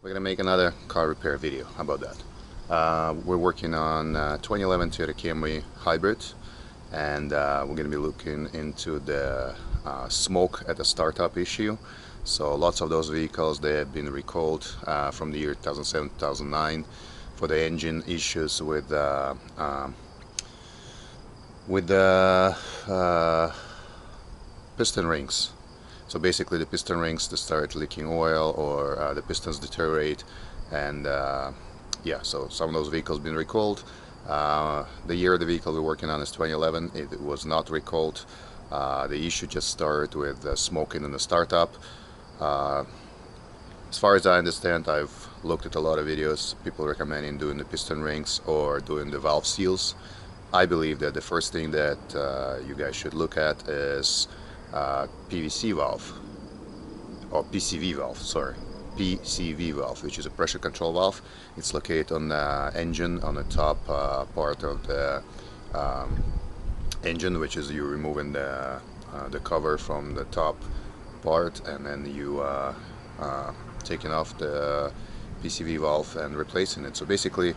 We're gonna make another car repair video. How about that? We're working on 2011 Toyota Camry Hybrid, and we're gonna be looking into the smoke at the startup issue. So lots of those vehicles, they have been recalled from the year 2007, 2009 for the engine issues with the piston rings. So basically the piston rings, they start leaking oil, or the pistons deteriorate, and yeah, so some of those vehicles been recalled. The year the vehicle we're working on is 2011. It was not recalled. The issue just started with smoking in the startup. As far as I understand, I've looked at a lot of videos, people recommending doing the piston rings or doing the valve seals. I believe that the first thing that you guys should look at is PVC valve, or PCV valve, sorry, PCV valve, which is a pressure control valve. It's located on the engine, on the top part of the engine, which is you removing the cover from the top part, and then you taking off the PCV valve and replacing it. So basically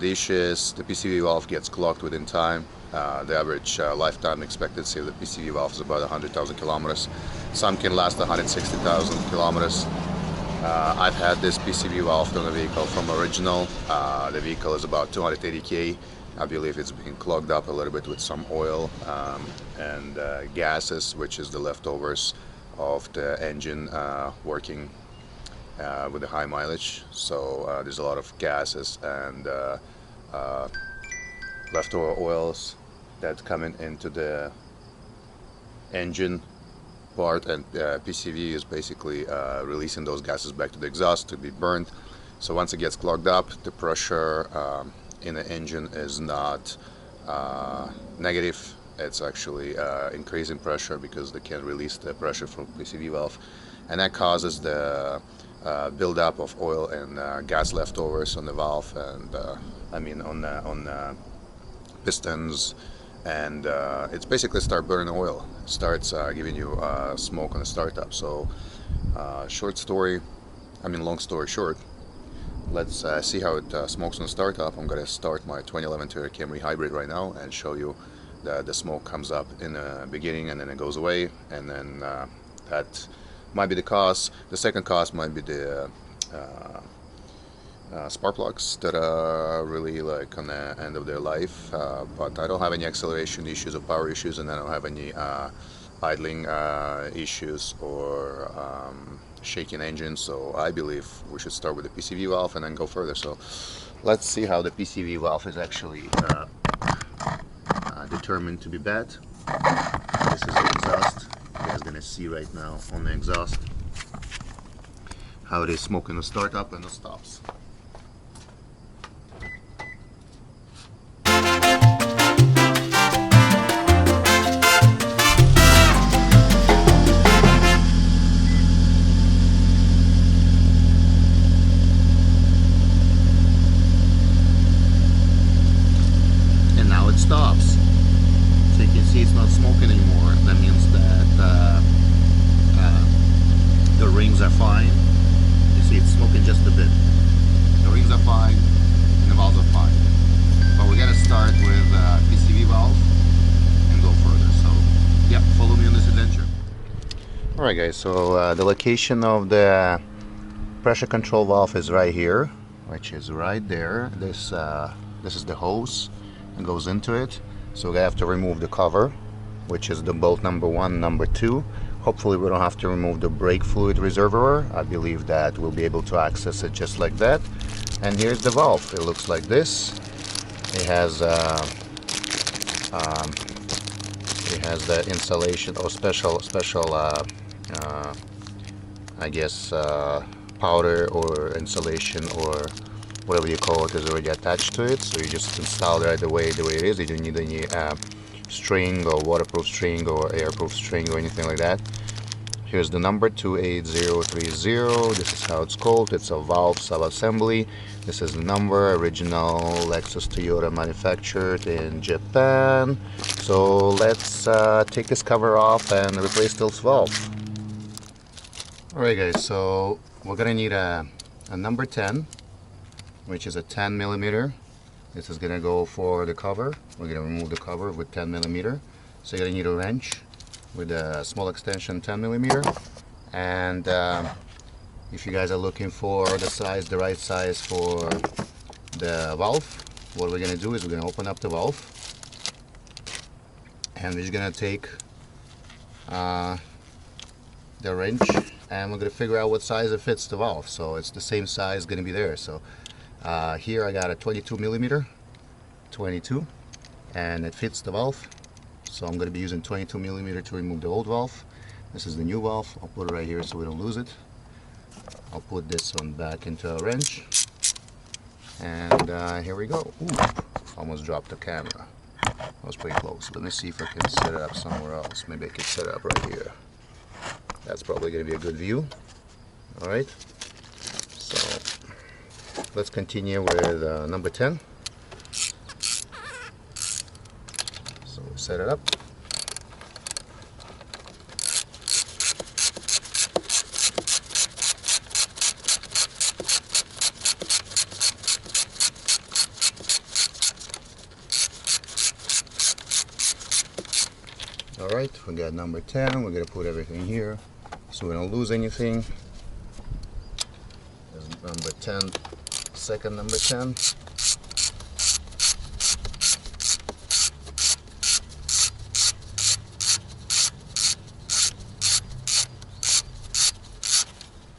the issue is the PCV valve gets clogged within time. The average lifetime expectancy of the PCV valve is about 100,000 kilometers. Some can last 160,000 kilometers. I've had this PCV valve on the vehicle from original. The vehicle is about 280k. I believe it's been clogged up a little bit with some oil and gases, which is the leftovers of the engine working with the high mileage. So there's a lot of gases and leftover oils that's coming into the engine part, and PCV is basically releasing those gases back to the exhaust to be burned. So once it gets clogged up, the pressure in the engine is not negative. It's actually increasing pressure because they can't release the pressure from PCV valve, and that causes the buildup of oil and gas leftovers on the valve, and I mean on the pistons, and it's basically start burning oil. It starts giving you smoke on the startup. So long story short, let's see how it smokes on the startup. I'm gonna start my 2011 Toyota Camry Hybrid right now and show you the smoke comes up in the beginning and then it goes away, and then that might be the cause. The second cause might be the spark plugs that are really like on the end of their life, but I don't have any acceleration issues or power issues, and I don't have any idling issues or shaking engine. So I believe we should start with the PCV valve and then go further. So let's see how the PCV valve is actually determined to be bad. This is the exhaust. You guys gonna see right now on the exhaust how it is smoking the startup and the stops. And now it stops. So you can see it's not smoking anymore. That means that the rings are fine. You see it's smoking just a bit. The rings are fine and the valves are fine. But we're gonna start with PCV valve and go further. So yeah, follow me on this adventure. Alright guys, so the location of the pressure control valve is right here, which is right there. This is the hose and goes into it. So we have to remove the cover, which is the bolt number 1, number 2. Hopefully we don't have to remove the brake fluid reservoir. I believe that we'll be able to access it just like that. And here's the valve. It looks like this. It has the insulation or special I guess powder or insulation or whatever you call it is already attached to it, so you just install it right the way it is. You don't need any string or waterproof string or airproof string or anything like that. Here's the number 28030. This is how it's called. It's a valve sub-assembly. This is the number, original Lexus Toyota, manufactured in Japan. So let's take this cover off and replace this valve. Alright guys, so we're gonna need a a number 10, which is a 10 millimeter. This is gonna go for the cover. We're gonna remove the cover with 10 millimeter. So you're gonna need a wrench with a small extension 10 millimeter. And if you guys are looking for the right size for the valve, what we're gonna do is we're gonna open up the valve, and we're just gonna take the wrench, and we're gonna figure out what size it fits the valve. So it's the same size gonna be there. So here I got a 22 millimeter, 22, and it fits the valve. So I'm gonna be using 22 millimeter to remove the old valve. This is the new valve. I'll put it right here so we don't lose it. I'll put this one back into a wrench, and here we go. Ooh, almost dropped the camera. That was pretty close. Let me see if I can set it up somewhere else. Maybe I can set it up right here. That's probably going to be a good view. Alright, so let's continue with number 10. So we set it up. Alright, we got number 10. We're going to put everything here so we don't lose anything. There's number 10, second number 10.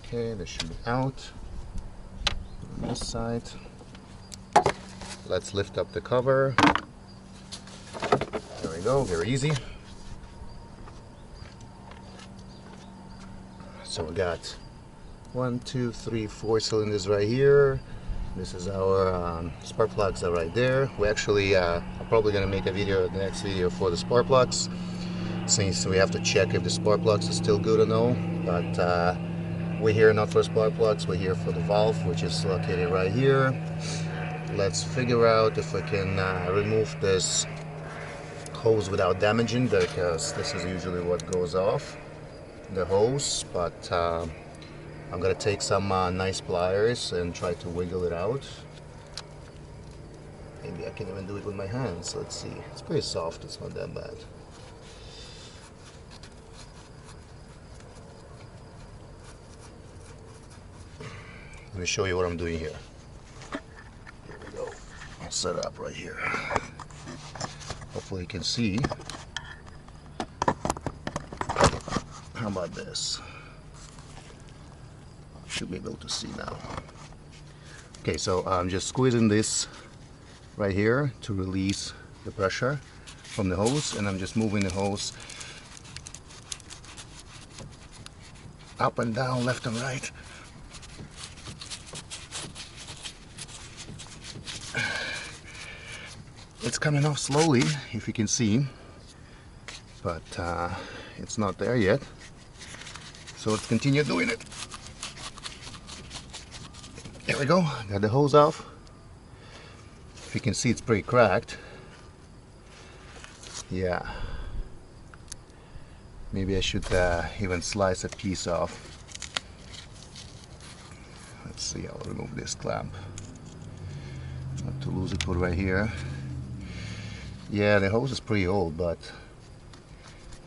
Okay, this should be out on this side. Let's lift up the cover. There we go, very easy. So we got 1, 2, 3, 4 cylinders right here. This is our spark plugs are right there. We actually are probably going to make a video, the next video, for the spark plugs, since we have to check if the spark plugs are still good or no. But we're here not for spark plugs, we're here for the valve, which is located right here. Let's figure out if we can remove this hose without damaging, because this is usually what goes off the hose. But I'm gonna take some nice pliers and try to wiggle it out. Maybe I can even do it with my hands. Let's see. It's pretty soft, it's not that bad. Let me show you what I'm doing here. Here we go. I'll set it up right here. Hopefully you can see. How about this? Should be able to see now. Okay, so I'm just squeezing this right here to release the pressure from the hose, and I'm just moving the hose up and down, left and right. It's coming off slowly, if you can see, but it's not there yet. So let's continue doing it. There we go, got the hose off. If you can see, it's pretty cracked. Yeah. Maybe I should even slice a piece off. Let's see, I'll remove this clamp. Not to lose it, put it right here. Yeah, the hose is pretty old, but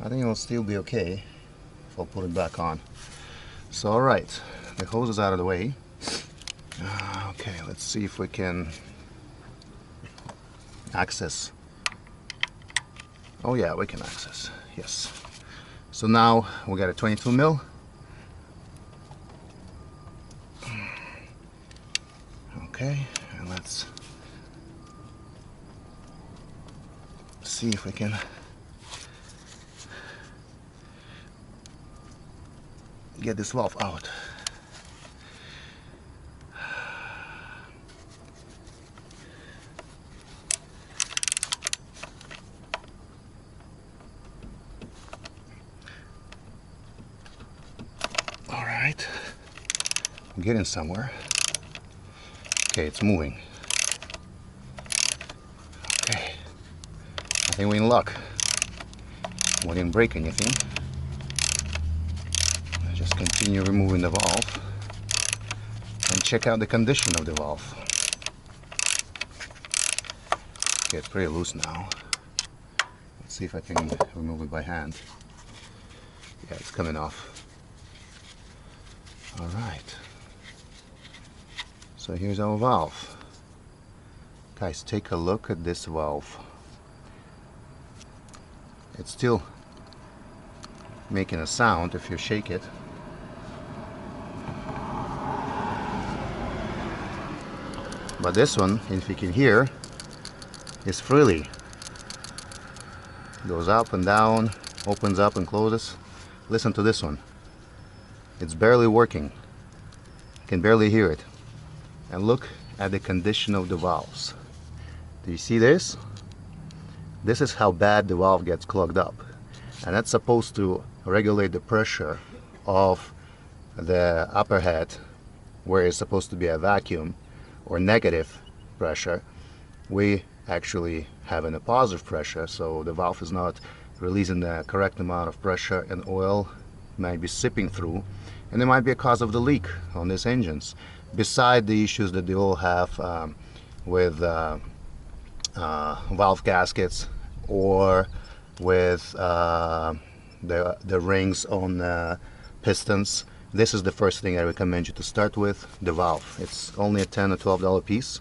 I think it'll still be okay if I'll put it back on. So alright, the hose is out of the way. Okay, let's see if we can access. Oh yeah, we can access, yes. So now we got a 22 mil. Okay, and let's see if we can get this valve out. All right, I'm getting somewhere. Okay, it's moving. Okay, I think we're in luck. We didn't break anything. Just continue removing the valve. and check out the condition of the valve. Okay, it's pretty loose now. Let's see if I can remove it by hand. Yeah, it's coming off. Alright. So here's our valve. Guys, take a look at this valve. It's still making a sound if you shake it. But this one, if you can hear, is freely. Goes up and down, opens up and closes. Listen to this one. It's barely working. You can barely hear it. And look at the condition of the valves. Do you see this? This is how bad the valve gets clogged up. And that's supposed to regulate the pressure of the upper head, where it's supposed to be a vacuum or negative pressure. We actually having a positive pressure, so the valve is not releasing the correct amount of pressure, and oil might be seeping through, and there might be a cause of the leak on these engines, beside the issues that they all have with valve gaskets or with the rings on the pistons. This is the first thing I recommend you to start with, the valve. It's only a $10 or $12 piece.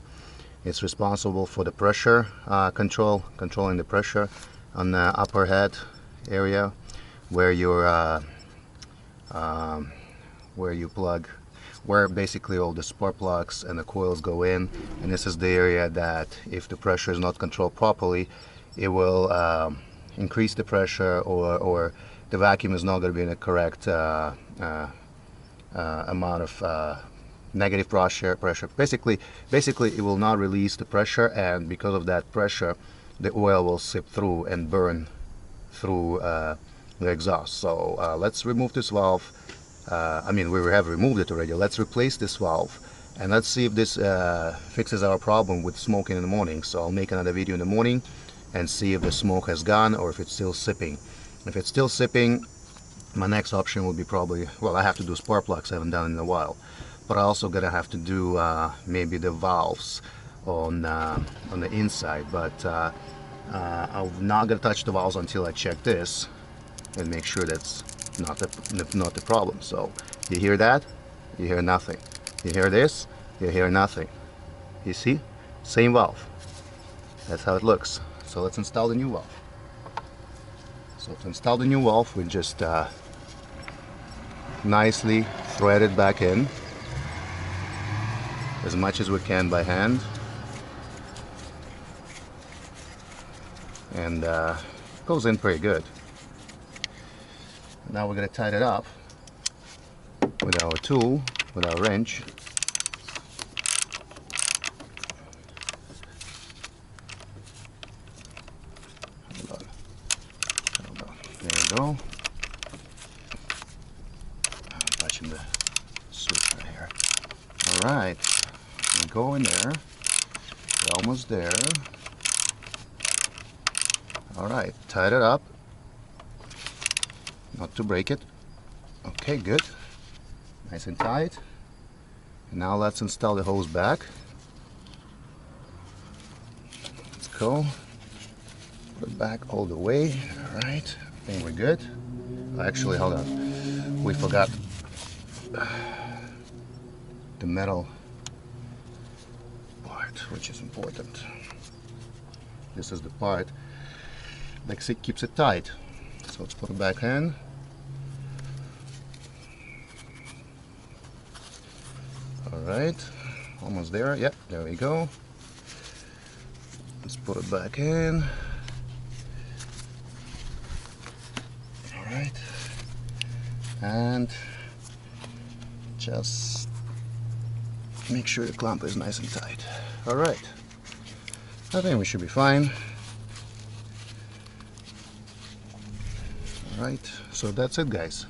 It's responsible for the pressure controlling the pressure on the upper head area where where basically all the spark plugs and the coils go in, and this is the area that if the pressure is not controlled properly, it will increase the pressure, or the vacuum is not going to be in the correct amount of negative pressure. Basically it will not release the pressure, and because of that pressure the oil will seep through and burn through the exhaust. So let's remove this valve. I mean, we have removed it already. Let's replace this valve and let's see if this fixes our problem with smoking in the morning. So I'll make another video in the morning and see if the smoke has gone or if it's still sipping. If it's still sipping, my next option will be probably, well, I have to do spark plugs. I haven't done it in a while. But I also gonna have to do maybe the valves on the inside. But I'm not gonna touch the valves until I check this and make sure that's not the problem. So you hear that? You hear nothing. You hear this? You hear nothing. You see? Same valve. That's how it looks. So let's install the new valve. So to install the new valve, we just nicely thread it back in as much as we can by hand, and goes in pretty good. Now we're going to tighten it up with our tool, with our wrench. Hold on. There we go. I'm touching the switch right here. All right. Go in there. We're almost there. Alright, tied it up. Not to break it. Okay, good. Nice and tight. And now let's install the hose back. Let's go. Put it back all the way. Alright, I think we're good. Actually, hold on. We forgot the metal, which is important. This is the part that keeps it tight. So let's put it back in. Alright, almost there. Yep, there we go. Let's put it back in. Alright, and just make sure the clamp is nice and tight. Alright, I think we should be fine. Alright, so that's it, guys.